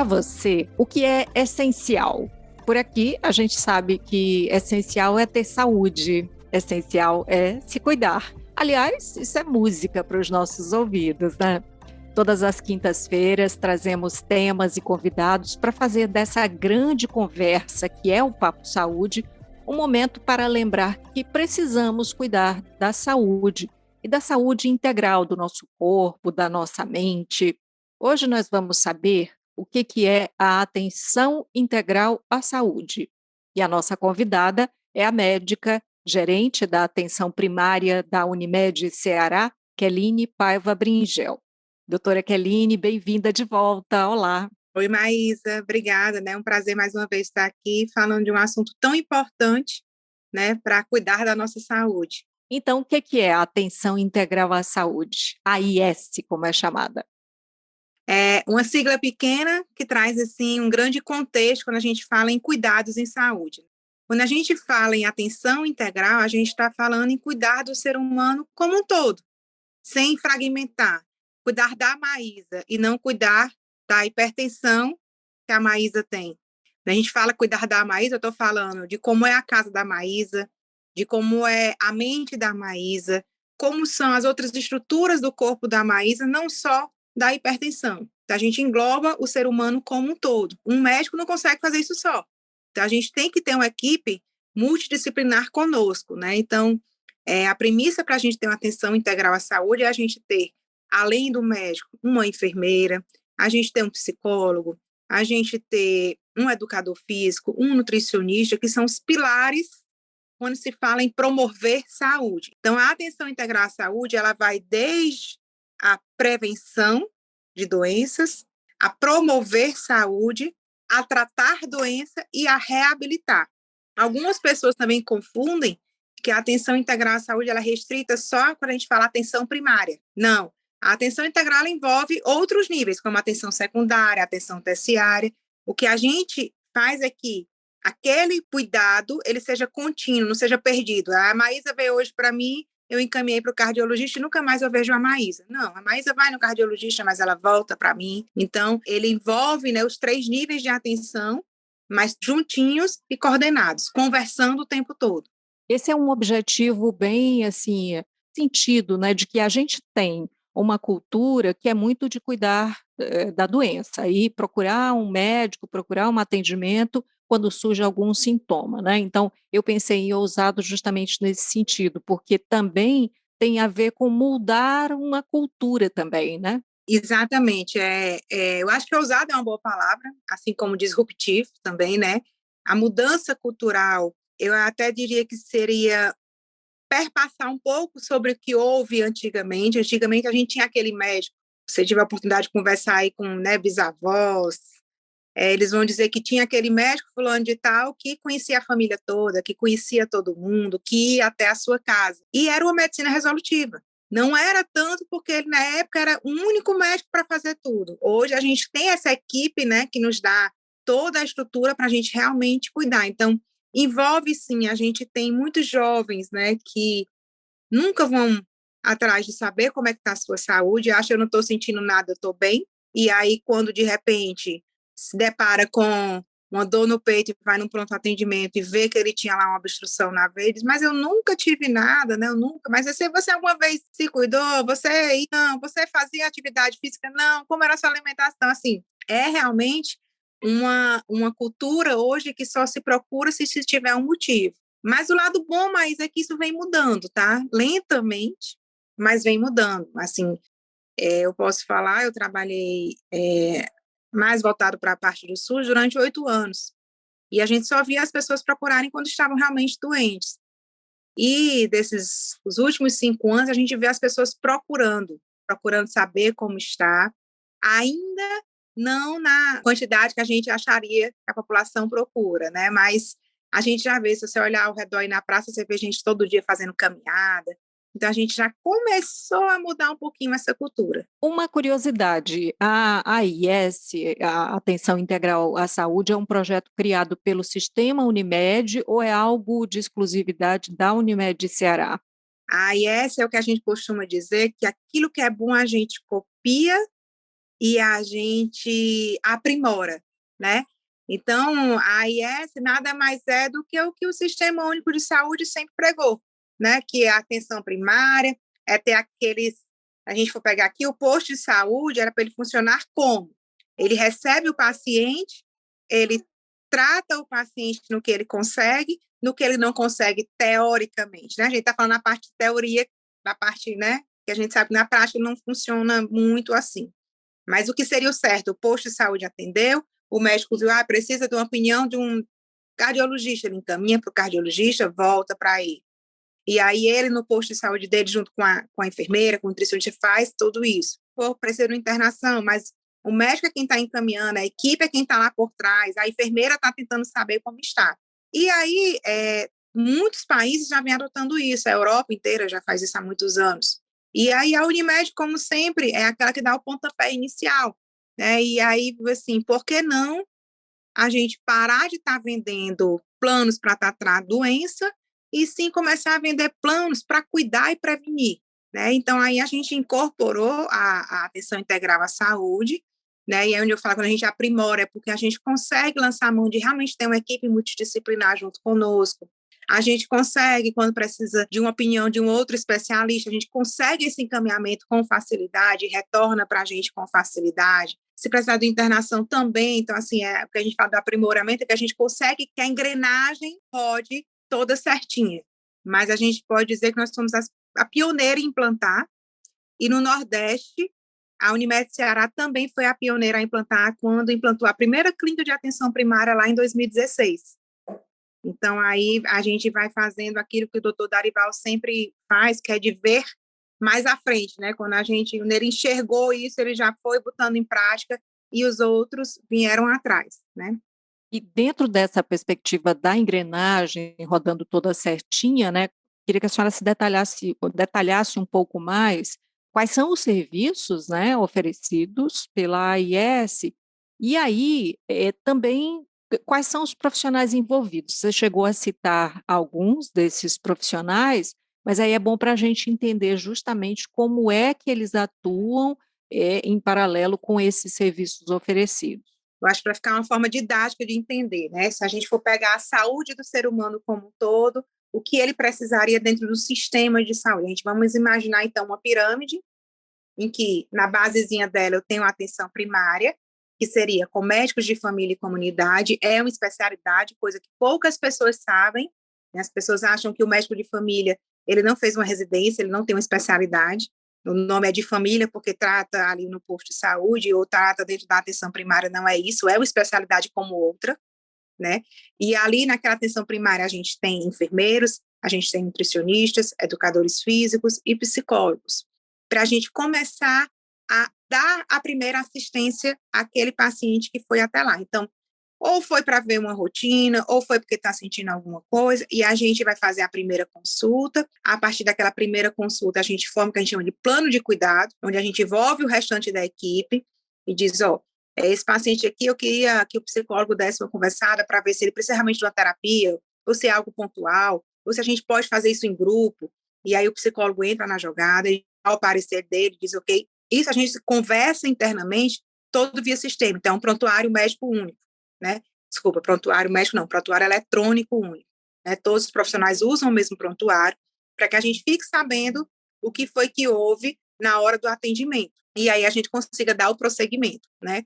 você, o que é essencial? Por aqui, a gente sabe que essencial é ter saúde, essencial é se cuidar. Aliás, isso é música para os nossos ouvidos, né? Todas as quintas-feiras trazemos temas e convidados para fazer dessa grande conversa que é o Papo Saúde um momento para lembrar que precisamos cuidar da saúde e da saúde integral do nosso corpo, da nossa mente. Hoje nós vamos saber o que é a atenção integral à saúde. E a nossa convidada é a médica, gerente da atenção primária da Unimed Ceará, Keline Paiva Bringel. Doutora Keline, bem-vinda de volta. Olá. Oi, Maísa, obrigada, né? É um prazer mais uma vez estar aqui falando de um assunto tão importante, né, para cuidar da nossa saúde. Então, o que é a atenção integral à saúde? AIS, como é chamada. É uma sigla pequena que traz assim um grande contexto quando a gente fala em cuidados em saúde. Quando a gente fala em atenção integral, a gente está falando em cuidar do ser humano como um todo, sem fragmentar. Cuidar da Maísa e não cuidar da hipertensão que a Maísa tem. Quando a gente fala cuidar da Maísa, eu estou falando de como é a casa da Maísa, de como é a mente da Maísa, como são as outras estruturas do corpo da Maísa, não só da hipertensão. Então, a gente engloba o ser humano como um todo. Um médico não consegue fazer isso só. Então, a gente tem que ter uma equipe multidisciplinar conosco, né? Então, a premissa para a gente ter uma atenção integral à saúde é a gente ter, além do médico, uma enfermeira, a gente ter um psicólogo, a gente ter um educador físico, um nutricionista, que são os pilares quando se fala em promover saúde. Então, a atenção integral à saúde, ela vai desde a prevenção de doenças, a promover saúde, a tratar doença e a reabilitar. Algumas pessoas também confundem que a atenção integral à saúde ela é restrita só quando a gente fala atenção primária. Não. A atenção integral envolve outros níveis, como a atenção secundária, a atenção terciária. O que a gente faz é que aquele cuidado ele seja contínuo, não seja perdido. A Maísa veio hoje para mim, eu encaminhei para o cardiologista e nunca mais eu vejo a Maísa. Não, a Maísa vai no cardiologista, mas ela volta para mim. Então, ele envolve, né, os 3 níveis de atenção, mas juntinhos e coordenados, conversando o tempo todo. Esse é um objetivo bem, assim, sentido, né, de que a gente tem uma cultura que é muito de cuidar da doença e procurar um médico, procurar um atendimento quando surge algum sintoma, né? Então, eu pensei em ousado justamente nesse sentido, porque também tem a ver com mudar uma cultura também, né? Exatamente. Eu acho que ousado é uma boa palavra, assim como disruptivo também, né? A mudança cultural, eu até diria que seria perpassar um pouco sobre o que houve antigamente. Antigamente a gente tinha aquele médico, você tive a oportunidade de conversar aí com, né, bisavós, eles vão dizer que tinha aquele médico fulano de tal que conhecia a família toda, que conhecia todo mundo, que ia até a sua casa. E era uma medicina resolutiva. Não era tanto porque ele, na época, era o único médico para fazer tudo. Hoje a gente tem essa equipe, né, que nos dá toda a estrutura para a gente realmente cuidar. Então, envolve sim, a gente tem muitos jovens, né, que nunca vão atrás de saber como é que está a sua saúde, acha eu não estou sentindo nada, eu estou bem, e aí quando de repente se depara com uma dor no peito e vai num pronto atendimento e vê que ele tinha lá uma obstrução na veia, diz, mas eu nunca tive nada, né, eu nunca, mas você alguma vez se cuidou, não, você fazia atividade física, não, como era a sua alimentação, assim, é realmente uma cultura hoje que só se procura se tiver um motivo. Mas o lado bom, mas é que isso vem mudando, tá? Lentamente, mas vem mudando. Assim, eu posso falar, eu trabalhei mais voltado para a parte do SUS durante 8 anos. E a gente só via as pessoas procurarem quando estavam realmente doentes. E os últimos 5 anos, a gente vê as pessoas procurando saber como está, ainda não na quantidade que a gente acharia que a população procura, né? Mas a gente já vê, se você olhar ao redor e na praça, você vê gente todo dia fazendo caminhada. Então, a gente já começou a mudar um pouquinho essa cultura. Uma curiosidade, a AIS, a Atenção Integral à Saúde, é um projeto criado pelo Sistema Unimed ou é algo de exclusividade da Unimed Ceará? A AIS é o que a gente costuma dizer, que aquilo que é bom a gente copia e a gente aprimora, né? Então, a AIS nada mais é do que o Sistema Único de Saúde sempre pregou, né? Que é a atenção primária, é ter aqueles... A gente for pegar aqui, o posto de saúde era para ele funcionar como? Ele recebe o paciente, ele trata o paciente no que ele consegue, no que ele não consegue teoricamente, né? A gente está falando na parte de teoria, da parte, né? Que a gente sabe que na prática não funciona muito assim. Mas o que seria o certo? O posto de saúde atendeu, o médico viu, precisa de uma opinião de um cardiologista, ele encaminha para o cardiologista, volta para aí. E aí ele, no posto de saúde dele, junto com a enfermeira, com o nutricionista, faz tudo isso. Pô, precisa de uma internação, mas o médico é quem está encaminhando, a equipe é quem está lá por trás, a enfermeira está tentando saber como está. E aí, muitos países já vêm adotando isso, a Europa inteira já faz isso há muitos anos. E aí a Unimed, como sempre, é aquela que dá o pontapé inicial, né? E aí, assim, por que não a gente parar de estar vendendo planos para tratar a doença e sim começar a vender planos para cuidar e prevenir, né? Então, aí a gente incorporou a atenção integral à saúde, né? E aí onde eu falo, quando a gente aprimora, é porque a gente consegue lançar a mão de realmente ter uma equipe multidisciplinar junto conosco. A gente consegue, quando precisa de uma opinião de um outro especialista, a gente consegue esse encaminhamento com facilidade, retorna para a gente com facilidade. Se precisar de internação também, então, assim, o que a gente fala do aprimoramento, é que a gente consegue que a engrenagem rode toda certinha. Mas a gente pode dizer que nós somos a pioneira em implantar, e no Nordeste, a Unimed Ceará também foi a pioneira a implantar quando implantou a primeira clínica de atenção primária lá em 2016. Então, aí a gente vai fazendo aquilo que o doutor Darival sempre faz, que é de ver mais à frente, né? Quando ele enxergou isso, ele já foi botando em prática e os outros vieram atrás, né? E dentro dessa perspectiva da engrenagem rodando toda certinha, né? Queria que a senhora se detalhasse um pouco mais quais são os serviços, né, oferecidos pela AIS, e aí também quais são os profissionais envolvidos. Você chegou a citar alguns desses profissionais, mas aí é bom para a gente entender justamente como é que eles atuam em paralelo com esses serviços oferecidos. Eu acho que para ficar uma forma didática de entender, né? Se a gente for pegar a saúde do ser humano como um todo, o que ele precisaria dentro do sistema de saúde. A gente vamos imaginar, então, uma pirâmide, em que na basezinha dela eu tenho a atenção primária, que seria com médicos de família e comunidade, é uma especialidade, coisa que poucas pessoas sabem, né? As pessoas acham que o médico de família, ele não fez uma residência, ele não tem uma especialidade, o nome é de família porque trata ali no posto de saúde ou trata dentro da atenção primária, não é isso, é uma especialidade como outra, né? E ali naquela atenção primária a gente tem enfermeiros, a gente tem nutricionistas, educadores físicos e psicólogos, para a gente começar a dar a primeira assistência àquele paciente que foi até lá. Então, ou foi para ver uma rotina, ou foi porque está sentindo alguma coisa, e a gente vai fazer a primeira consulta. A partir daquela primeira consulta, a gente forma o que a gente chama de plano de cuidado, onde a gente envolve o restante da equipe e diz, esse paciente aqui, eu queria que o psicólogo desse uma conversada para ver se ele precisa realmente de uma terapia, ou se é algo pontual, ou se a gente pode fazer isso em grupo, e aí o psicólogo entra na jogada, e ao parecer dele, diz, ok, isso a gente conversa internamente, todo via sistema, então, um prontuário médico único, né? Desculpa, prontuário médico não, prontuário eletrônico único, né? Todos os profissionais usam o mesmo prontuário, para que a gente fique sabendo o que foi que houve na hora do atendimento, e aí a gente consiga dar o prosseguimento, né?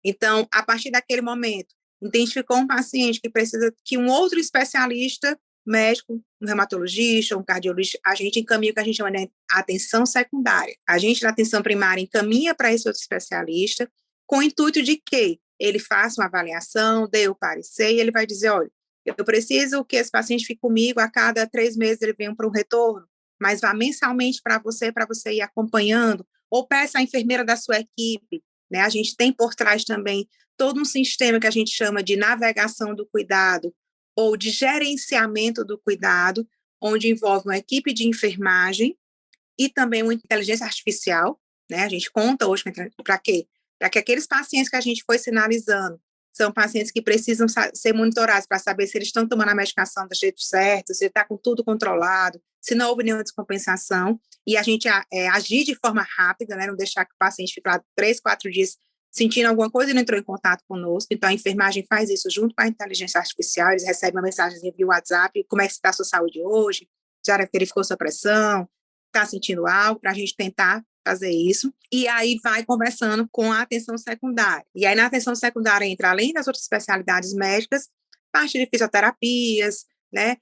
Então, a partir daquele momento, identificou um paciente que precisa que um outro especialista médico, um reumatologista, um cardiologista, a gente encaminha o que a gente chama de atenção secundária. A gente, da atenção primária, encaminha para esse outro especialista, com o intuito de que ele faça uma avaliação, dê o parecer, e ele vai dizer, olha, eu preciso que esse paciente fique comigo, a cada 3 meses ele venha para um retorno, mas vá mensalmente para você ir acompanhando, ou peça à enfermeira da sua equipe, né? A gente tem por trás também todo um sistema que a gente chama de navegação do cuidado, ou de gerenciamento do cuidado, onde envolve uma equipe de enfermagem e também uma inteligência artificial, né? A gente conta hoje para quê? Para que aqueles pacientes que a gente foi sinalizando são pacientes que precisam ser monitorados para saber se eles estão tomando a medicação do jeito certo, se está com tudo controlado, se não houve nenhuma descompensação, e a gente agir de forma rápida, né? Não deixar que o paciente fique lá 3, 4 dias sentindo alguma coisa e não entrou em contato conosco. Então, a enfermagem faz isso junto com a inteligência artificial, eles recebem uma mensagem via WhatsApp, como é que está a sua saúde hoje, já verificou sua pressão, está sentindo algo, para a gente tentar fazer isso, e aí vai conversando com a atenção secundária. E aí na atenção secundária entra, além das outras especialidades médicas, parte de fisioterapias, né,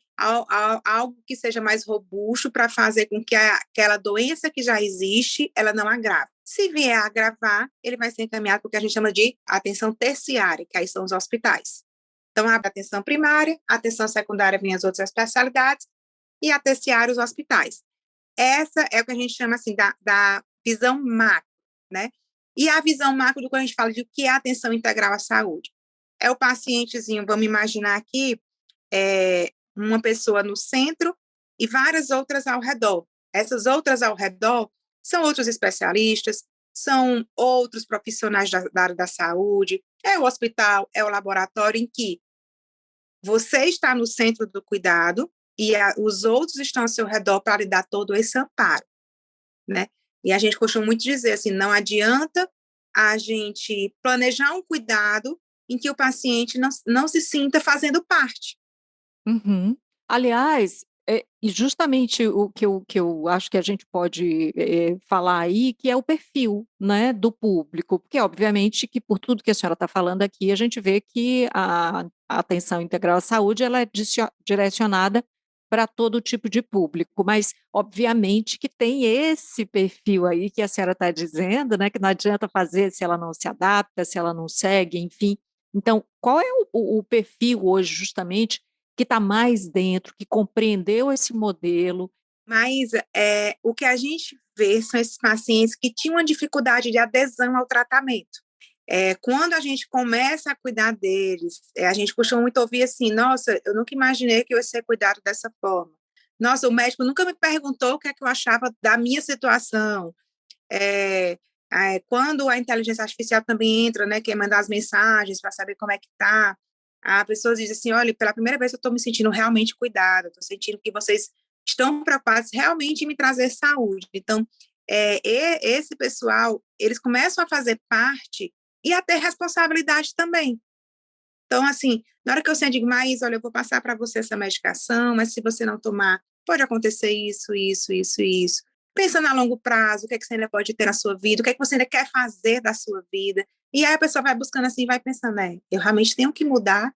algo que seja mais robusto para fazer com que aquela doença que já existe, ela não agrave. Se vier a agravar, ele vai ser encaminhado para o que a gente chama de atenção terciária, que aí são os hospitais. Então, a atenção primária, a atenção secundária vem as outras especialidades, e a terciária, os hospitais. Essa é o que a gente chama assim da visão macro, né? E a visão macro do que a gente fala de o que é atenção integral à saúde. É o pacientezinho, vamos imaginar aqui, uma pessoa no centro e várias outras ao redor. Essas outras ao redor são outros especialistas, são outros profissionais da área da saúde, é o hospital, é o laboratório em que você está no centro do cuidado e os outros estão ao seu redor para lhe dar todo esse amparo, né? E a gente costuma muito dizer assim, não adianta a gente planejar um cuidado em que o paciente não se sinta fazendo parte. Uhum. Aliás, e justamente o que eu acho que a gente pode, falar aí, que é o perfil, né, do público, porque obviamente que por tudo que a senhora está falando aqui, a gente vê que a atenção integral à saúde ela é direcionada para todo tipo de público, mas obviamente que tem esse perfil aí que a senhora está dizendo, né, que não adianta fazer se ela não se adapta, se ela não segue, enfim. Então, qual é o perfil hoje justamente que está mais dentro, que compreendeu esse modelo? Mas o que a gente vê são esses pacientes que tinham uma dificuldade de adesão ao tratamento. Quando a gente começa a cuidar deles, a gente costuma muito ouvir assim, nossa, eu nunca imaginei que eu ia ser cuidado dessa forma. Nossa, o médico nunca me perguntou o que é que eu achava da minha situação. Quando a inteligência artificial também entra, né, que é mandar as mensagens para saber como é que tá, a pessoa diz assim, olha, pela primeira vez eu estou me sentindo realmente cuidada, estou sentindo que vocês estão preocupados realmente em me trazer saúde. Então, esse pessoal, eles começam a fazer parte e a ter responsabilidade também. Então, assim, na hora que eu sento, digo, Maís, olha, eu vou passar para você essa medicação, mas se você não tomar, pode acontecer isso, isso, isso, isso. Pensando a longo prazo, o que é que você ainda pode ter na sua vida, o que é que você ainda quer fazer da sua vida. E aí a pessoa vai buscando assim, vai pensando, eu realmente tenho que mudar,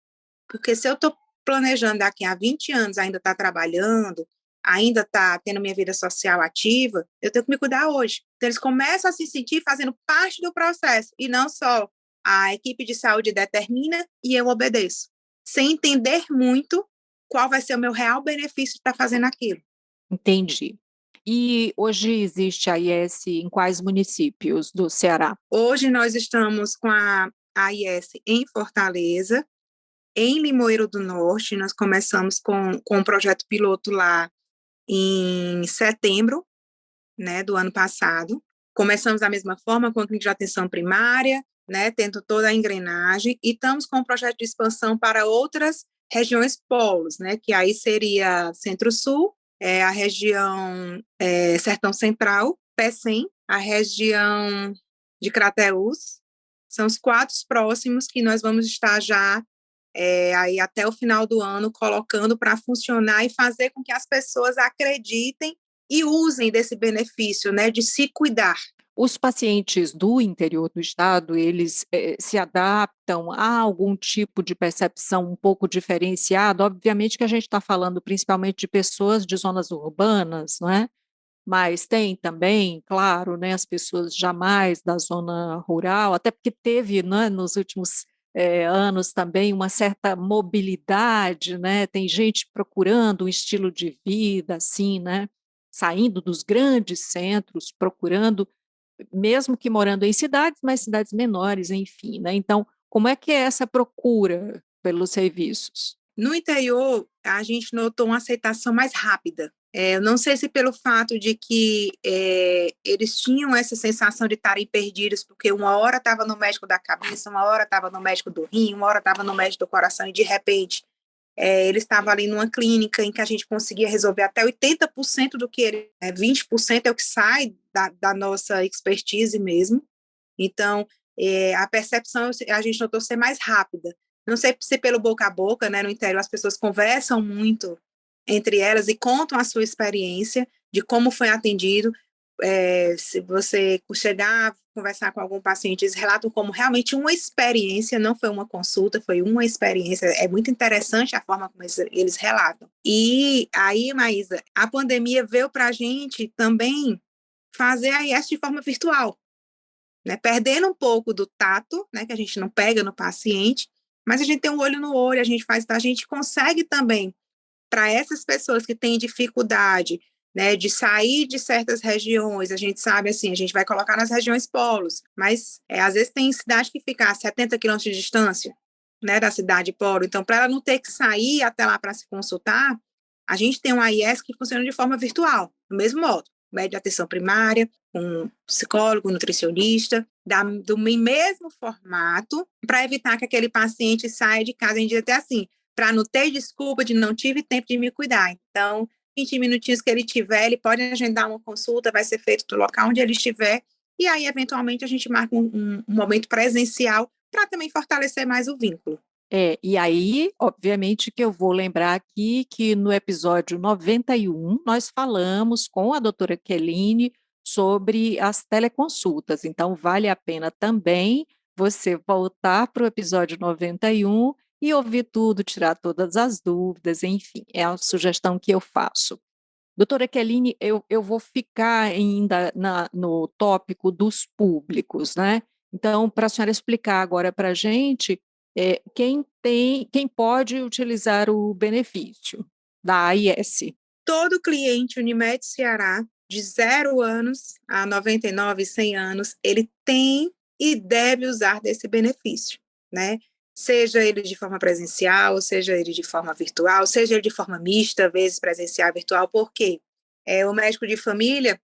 porque se eu estou planejando daqui a 20 anos ainda estar trabalhando, ainda estar tendo minha vida social ativa, eu tenho que me cuidar hoje. Então, eles começam a se sentir fazendo parte do processo, e não só a equipe de saúde determina e eu obedeço, sem entender muito qual vai ser o meu real benefício de estar fazendo aquilo. Entendi. E hoje existe a IS em quais municípios do Ceará? Hoje nós estamos com a AIS em Fortaleza, em Limoeiro do Norte, nós começamos com um projeto piloto lá em setembro, né, do ano passado. Começamos da mesma forma com a clínica de atenção primária, né, tendo toda a engrenagem, e estamos com um projeto de expansão para outras regiões polos, né, que aí seria Centro-Sul, a região Sertão Central, Pecém, a região de Crateús, são os 4 próximos que nós vamos estar já aí até o final do ano colocando para funcionar e fazer com que as pessoas acreditem e usem desse benefício, né, de se cuidar. Os pacientes do interior do estado, eles, se adaptam a algum tipo de percepção um pouco diferenciada? Obviamente que a gente está falando principalmente de pessoas de zonas urbanas, não é? Mas tem também, claro, né, as pessoas jamais da zona rural, até porque teve, né, nos últimos, anos também uma certa mobilidade, né, tem gente procurando um estilo de vida, assim, né, saindo dos grandes centros, procurando mesmo que morando em cidades, mas cidades menores, enfim, né, então, como é que é essa procura pelos serviços? No interior, a gente notou uma aceitação mais rápida. Eu não sei se pelo fato de que eles tinham essa sensação de estarem perdidos, porque uma hora estava no médico da cabeça, uma hora estava no médico do rim, uma hora estava no médico do coração, e de repente Ele estava ali numa clínica em que a gente conseguia resolver até 80% do que ele, 20% é o que sai da nossa expertise mesmo. Então, a percepção a gente notou ser mais rápida. Não sei se pelo boca a boca, né, no interior as pessoas conversam muito entre elas e contam a sua experiência de como foi atendido. Se você chegar a conversar com algum paciente, eles relatam como realmente uma experiência, não foi uma consulta, foi uma experiência. É muito interessante a forma como eles relatam. E aí, Maísa, a pandemia veio para a gente também fazer a IES de forma virtual, né? Perdendo um pouco do tato, né, que a gente não pega no paciente, mas a gente tem um olho no olho, a gente consegue também, para essas pessoas que têm dificuldade, né, de sair de certas regiões, a gente sabe assim, a gente vai colocar nas regiões polos, mas às vezes tem cidade que fica a 70 quilômetros de distância, né, da cidade polo, então para ela não ter que sair até lá para se consultar, a gente tem um AIS que funciona de forma virtual, do mesmo modo, médico de atenção primária, um psicólogo, um nutricionista, do mesmo formato, para evitar que aquele paciente saia de casa. A gente diz até assim, para não ter desculpa de não tive tempo de me cuidar. Então, 20 minutinhos que ele tiver, ele pode agendar uma consulta, vai ser feito do local onde ele estiver, e aí, eventualmente, a gente marca um momento presencial para também fortalecer mais o vínculo. E aí, obviamente, que eu vou lembrar aqui que no episódio 91 nós falamos com a doutora Keline sobre as teleconsultas. Então, vale a pena também você voltar para o episódio 91 e ouvir tudo, tirar todas as dúvidas, enfim, é a sugestão que eu faço. Doutora Keline, eu vou ficar ainda no tópico dos públicos, né? Então, para a senhora explicar agora para a gente quem pode utilizar o benefício da AIS. Todo cliente Unimed Ceará, de 0 anos a 99, 100 anos, ele tem e deve usar desse benefício, né? Seja ele de forma presencial, seja ele de forma virtual, seja ele de forma mista, vezes presencial e virtual, porque o médico de família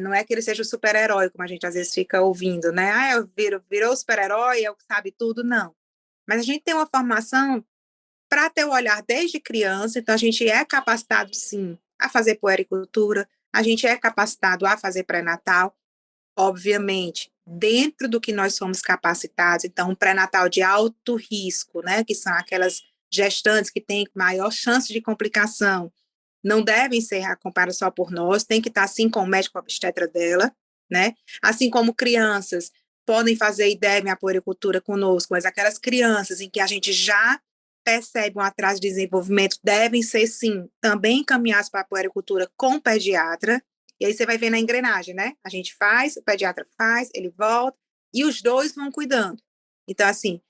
não é que ele seja o super-herói, como a gente às vezes fica ouvindo, né? Virou super-herói, é o que sabe tudo, não. Mas a gente tem uma formação para ter o olhar desde criança, então a gente é capacitado, sim, a fazer puericultura, a gente é capacitado a fazer pré-natal, obviamente, dentro do que nós somos capacitados, então um pré-natal de alto risco, né, que são aquelas gestantes que têm maior chance de complicação, não devem ser acompanhadas só por nós, tem que estar assim com o médico obstetra dela, né, assim como crianças podem fazer e devem a puericultura conosco, mas aquelas crianças em que a gente já percebe um atraso de desenvolvimento devem ser, sim, também encaminhados para a puericultura com o pediatra. E aí você vai ver na engrenagem, né? A gente faz, o pediatra faz, ele volta, e os dois vão cuidando. Então, assim,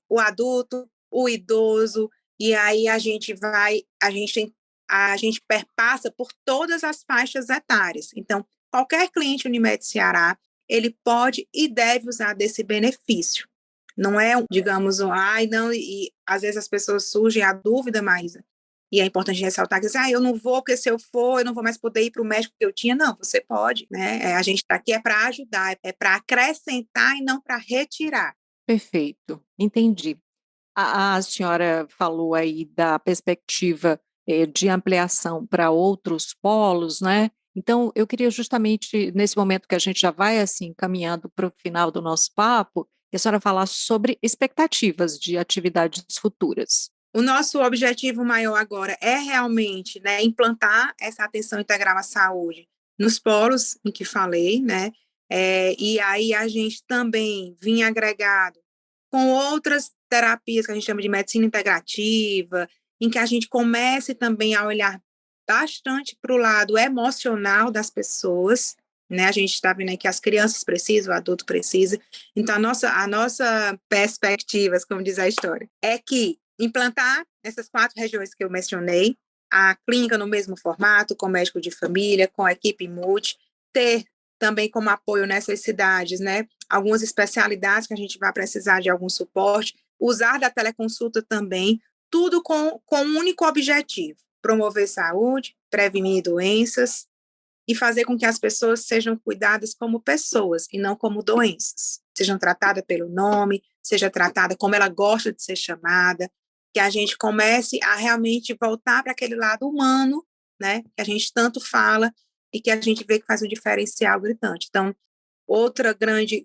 o adulto, o idoso, e aí a gente perpassa por todas as faixas etárias. Então, qualquer cliente Unimed Ceará, ele pode e deve usar desse benefício. Não é, digamos, ai, não, e às vezes as pessoas surgem a dúvida, Maísa, e é importante ressaltar que eu não vou, porque se eu for, eu não vou mais poder ir para o médico que eu tinha. Não, você pode, né? A gente está aqui para ajudar, é para acrescentar e não para retirar. Perfeito, entendi. A senhora falou aí da perspectiva de ampliação para outros polos, né? Então, eu queria justamente, nesse momento que a gente já vai assim caminhando para o final do nosso papo, que a senhora falasse sobre expectativas de atividades futuras. O nosso objetivo maior agora é realmente, né, implantar essa atenção integral à saúde nos polos em que falei, né? E aí a gente também vinha agregado com outras terapias que a gente chama de medicina integrativa, em que a gente comece também a olhar bastante para o lado emocional das pessoas, né? A gente está vendo aí que as crianças precisam, o adulto precisa. Então, a nossa perspectiva, como diz a história, é que implantar essas 4 regiões que eu mencionei, a clínica no mesmo formato, com médico de família, com equipe multi, ter também como apoio nessas cidades, né, algumas especialidades que a gente vai precisar de algum suporte, usar da teleconsulta também, tudo com um único objetivo, promover saúde, prevenir doenças e fazer com que as pessoas sejam cuidadas como pessoas e não como doenças, sejam tratadas pelo nome, seja tratada como ela gosta de ser chamada, que a gente comece a realmente voltar para aquele lado humano, né, que a gente tanto fala e que a gente vê que faz um diferencial gritante. Então, outro grande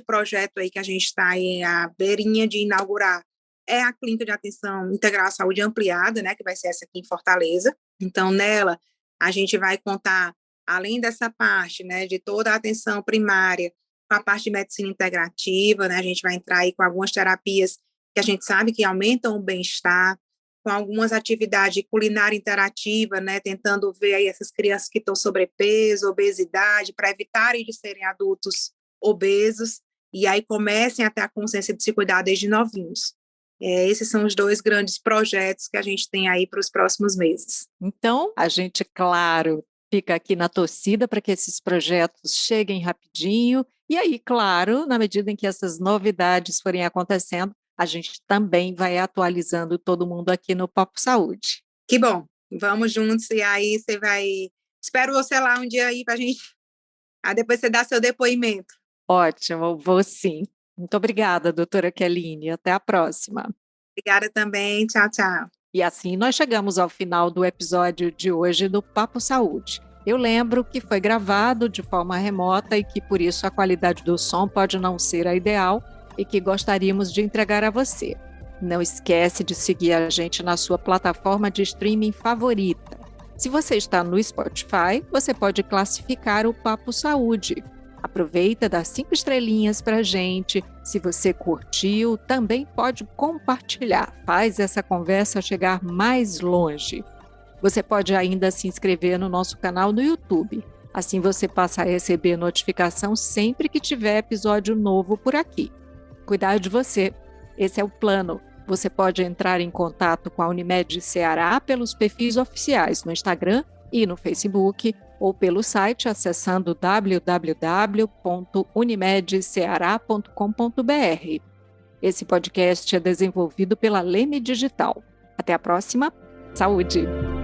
projeto aí que a gente está aí à beirinha de inaugurar é a Clínica de Atenção Integral à Saúde Ampliada, né, que vai ser essa aqui em Fortaleza. Então, nela, a gente vai contar, além dessa parte, né, de toda a atenção primária, com a parte de medicina integrativa, né, a gente vai entrar aí com algumas terapias que a gente sabe que aumentam o bem-estar, com algumas atividades de culinária interativa, né, tentando ver aí essas crianças que estão sobrepeso, obesidade, para evitarem de serem adultos obesos, e aí comecem a ter a consciência de se cuidar desde novinhos. Esses são os 2 grandes projetos que a gente tem aí para os próximos meses. Então, a gente, claro, fica aqui na torcida para que esses projetos cheguem rapidinho. E aí, claro, na medida em que essas novidades forem acontecendo, a gente também vai atualizando todo mundo aqui no Papo Saúde. Que bom, vamos juntos e aí você vai... Espero você lá um dia aí para a gente... depois você dá seu depoimento. Ótimo, vou sim. Muito obrigada, doutora Keline. Até a próxima. Obrigada também. Tchau, tchau. E assim nós chegamos ao final do episódio de hoje do Papo Saúde. Eu lembro que foi gravado de forma remota e que por isso a qualidade do som pode não ser a ideal e que gostaríamos de entregar a você. Não esquece de seguir a gente na sua plataforma de streaming favorita. Se você está no Spotify, você pode classificar o Papo Saúde. Aproveita, dá 5 estrelinhas para a gente. Se você curtiu, também pode compartilhar. Faz essa conversa chegar mais longe. Você pode ainda se inscrever no nosso canal no YouTube. Assim você passa a receber notificação sempre que tiver episódio novo por aqui. Cuidar de você. Esse é o plano. Você pode entrar em contato com a Unimed Ceará pelos perfis oficiais no Instagram e no Facebook, ou pelo site acessando www.unimedceara.com.br. Esse podcast é desenvolvido pela Leme Digital. Até a próxima. Saúde!